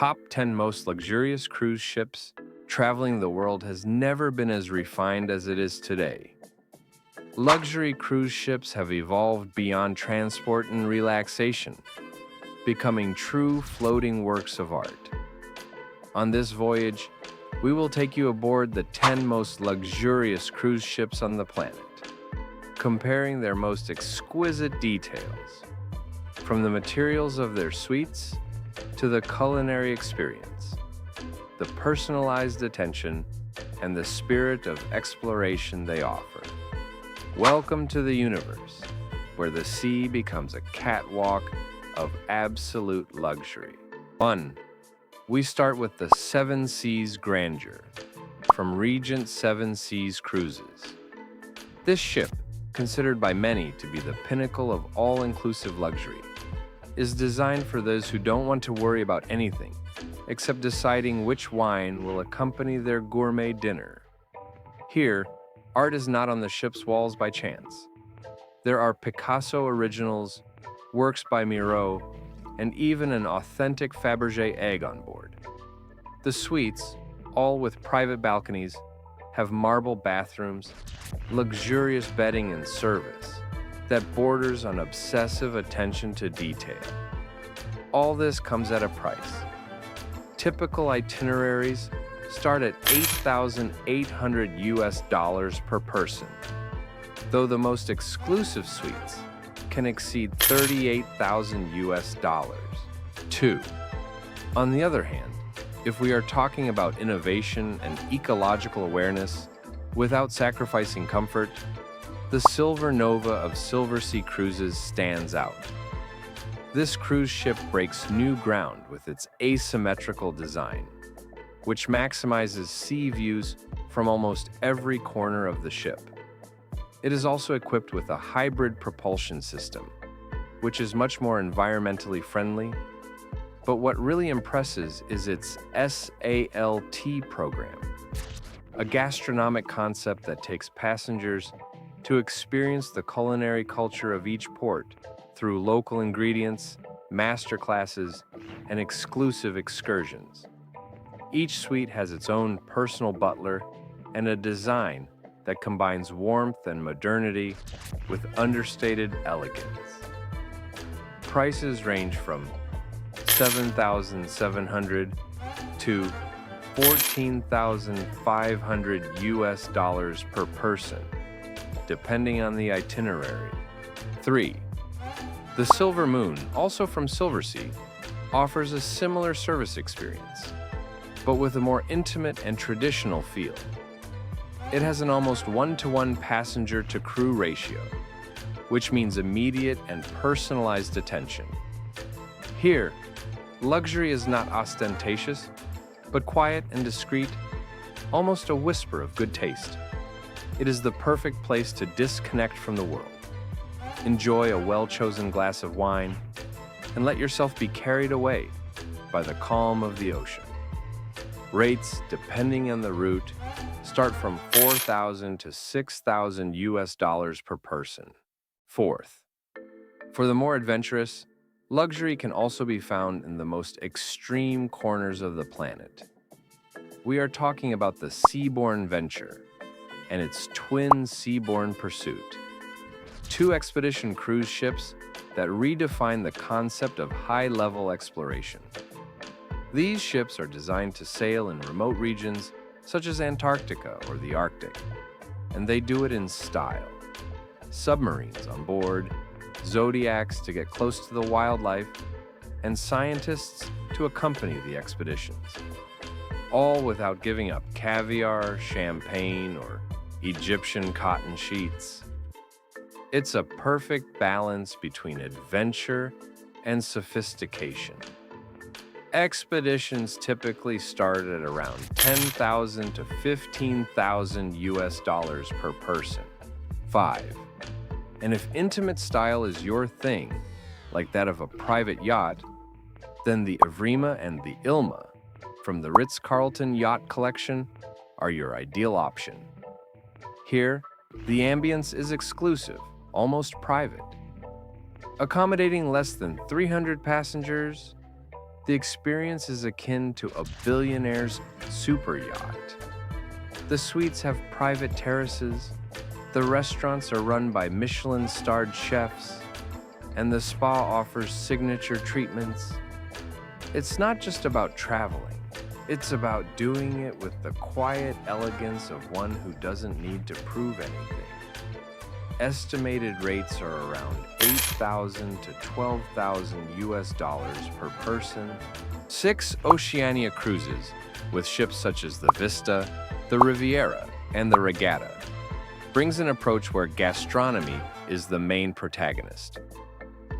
top 10 most luxurious cruise ships, traveling the world has never been as refined as it is today. Luxury cruise ships have evolved beyond transport and relaxation, becoming true floating works of art. On this voyage, we will take you aboard the 10 most luxurious cruise ships on the planet, comparing their most exquisite details, from the materials of their suites to the culinary experience, the personalized attention, and the spirit of exploration they offer. Welcome to the universe, where the sea becomes a catwalk of absolute luxury. 1. We start with the Seven Seas Grandeur from Regent Seven Seas Cruises. This ship, considered by many to be the pinnacle of all-inclusive luxury, is designed for those who don't want to worry about anything except deciding which wine will accompany their gourmet dinner. Here, art is not on the ship's walls by chance. There are Picasso originals, works by Miro, and even an authentic Fabergé egg on board. The suites, all with private balconies, have marble bathrooms, luxurious bedding and service that borders on obsessive attention to detail. All this comes at a price. Typical itineraries start at $8,800 per person, though the most exclusive suites can exceed $38,000. 2. On the other hand, if we are talking about innovation and ecological awareness without sacrificing comfort, the Silver Nova of Silversea Cruises stands out. This cruise ship breaks new ground with its asymmetrical design, which maximizes sea views from almost every corner of the ship. It is also equipped with a hybrid propulsion system, which is much more environmentally friendly. But what really impresses is its SALT program, a gastronomic concept that takes passengers to experience the culinary culture of each port through local ingredients, master classes, and exclusive excursions. Each suite has its own personal butler and a design that combines warmth and modernity with understated elegance. Prices range from $7,700 to $14,500 per person, depending on the itinerary. 3. The Silver Moon, also from Silversea, offers a similar service experience, but with a more intimate and traditional feel. It has an almost one-to-one passenger-to-crew ratio, which means immediate and personalized attention. Here, luxury is not ostentatious, but quiet and discreet, almost a whisper of good taste. It is the perfect place to disconnect from the world. Enjoy a well-chosen glass of wine, and let yourself be carried away by the calm of the ocean. Rates, depending on the route, start from $4,000 to $6,000 per person. 4th. For the more adventurous, luxury can also be found in the most extreme corners of the planet. We are talking about the Seabourn Venture and its twin Seabourn Pursuit, 2 expedition cruise ships that redefine the concept of high-level exploration. These ships are designed to sail in remote regions such as Antarctica or the Arctic, and they do it in style. Submarines on board, zodiacs to get close to the wildlife, and scientists to accompany the expeditions, all without giving up caviar, champagne, or Egyptian cotton sheets. It's a perfect balance between adventure and sophistication. Expeditions typically start at around $10,000 to $15,000 per person. 5. And if intimate style is your thing, like that of a private yacht, then the Evrima and the Ilma from the Ritz-Carlton Yacht Collection are your ideal option. Here, the ambience is exclusive, almost private. Accommodating less than 300 passengers, The experience is akin to a billionaire's super yacht. The suites have private terraces, the restaurants are run by Michelin-starred chefs, and the spa offers signature treatments. It's not just about traveling. It's about doing it with the quiet elegance of one who doesn't need to prove anything. Estimated rates are around $8,000 to $12,000 per person. 6 Oceania Cruises, with ships such as the Vista, the Riviera, and the Regatta, brings an approach where gastronomy is the main protagonist.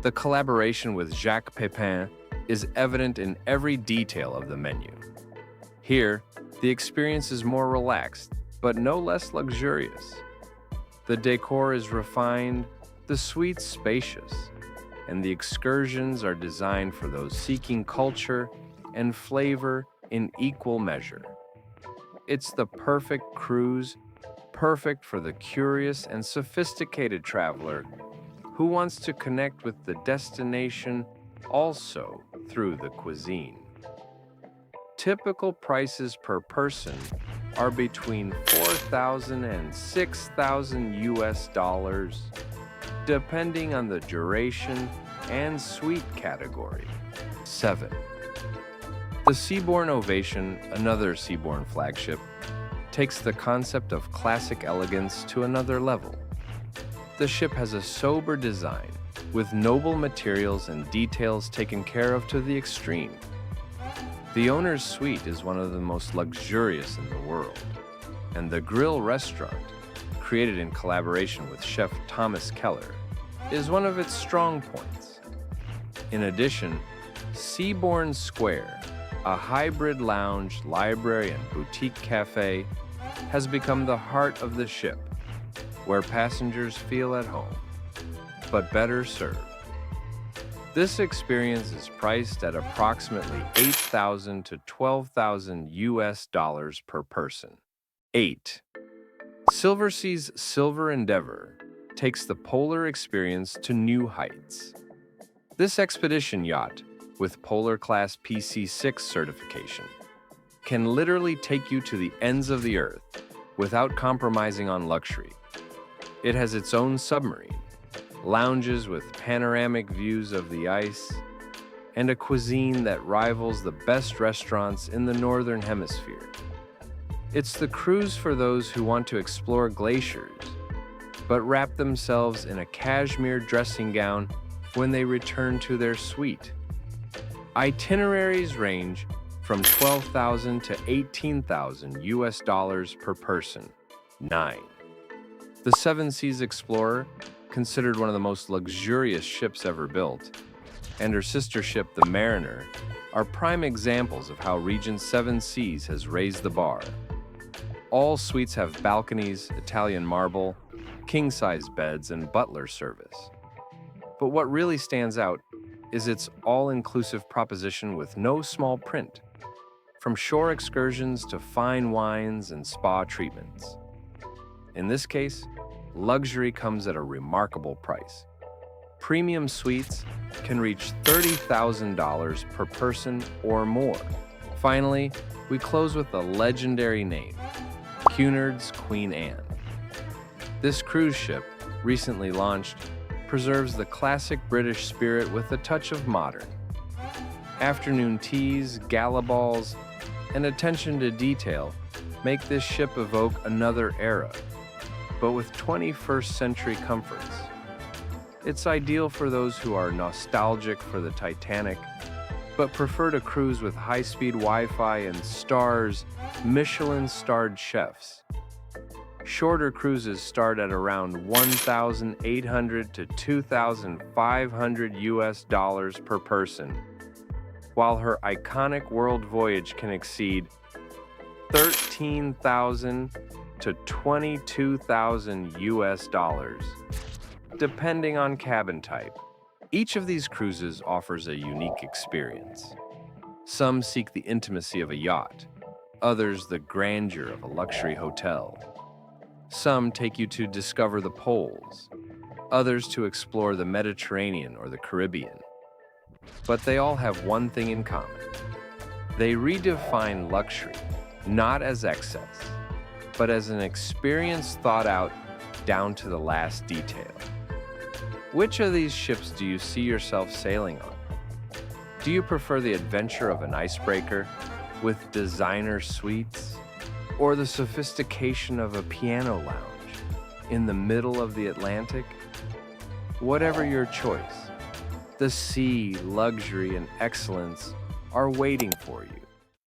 The collaboration with Jacques Pepin is evident in every detail of the menu. Here, the experience is more relaxed, but no less luxurious. The decor is refined, the suites spacious, and the excursions are designed for those seeking culture and flavor in equal measure. It's the perfect cruise, perfect for the curious and sophisticated traveler who wants to connect with the destination also through the cuisine. Typical prices per person are between $4,000 and $6,000, depending on the duration and suite category. 7. The Seabourn Ovation, another Seabourn flagship, takes the concept of classic elegance to another level. The ship has a sober design, with noble materials and details taken care of to the extreme. The owner's suite is one of the most luxurious in the world, and the grill restaurant, created in collaboration with chef Thomas Keller, is one of its strong points. In addition, Seabourn Square, a hybrid lounge, library, and boutique cafe, has become the heart of the ship, where passengers feel at home, but better served. This experience is priced at approximately $8,000 to $12,000 per person. 8. Silversea's Silver Endeavour takes the polar experience to new heights. This expedition yacht, with Polar Class PC6 certification, can literally take you to the ends of the earth without compromising on luxury. It has its own submarine, lounges with panoramic views of the ice, and a cuisine that rivals the best restaurants in the Northern Hemisphere. It's the cruise for those who want to explore glaciers, but wrap themselves in a cashmere dressing gown when they return to their suite. Itineraries range from $12,000 to $18,000 per person. 9. The Seven Seas Explorer, considered one of the most luxurious ships ever built, and her sister ship, the Mariner, are prime examples of how Regent Seven Seas has raised the bar. All suites have balconies, Italian marble, king-size beds, and butler service. But what really stands out is its all-inclusive proposition with no small print, from shore excursions to fine wines and spa treatments. In this case, luxury comes at a remarkable price. Premium suites can reach $30,000 per person or more. Finally, we close with a legendary name, Cunard's Queen Anne. This cruise ship, recently launched, preserves the classic British spirit with a touch of modern. Afternoon teas, gala balls, and attention to detail make this ship evoke another era, but with 21st century comforts. It's ideal for those who are nostalgic for the Titanic, but prefer to cruise with high-speed Wi-Fi and Michelin-starred chefs. Shorter cruises start at around $1,800 to $2,500 per person, while her iconic world voyage can exceed $13,000 to $22,000, depending on cabin type. Each of these cruises offers a unique experience. Some seek the intimacy of a yacht, others the grandeur of a luxury hotel. Some take you to discover the poles, others to explore the Mediterranean or the Caribbean. but they all have one thing in common. They redefine luxury, not as excess, but as an experience thought out down to the last detail. Which of these ships do you see yourself sailing on? Do you prefer the adventure of an icebreaker with designer suites, or the sophistication of a piano lounge in the middle of the Atlantic? Whatever your choice, the sea, luxury, and excellence are waiting for you.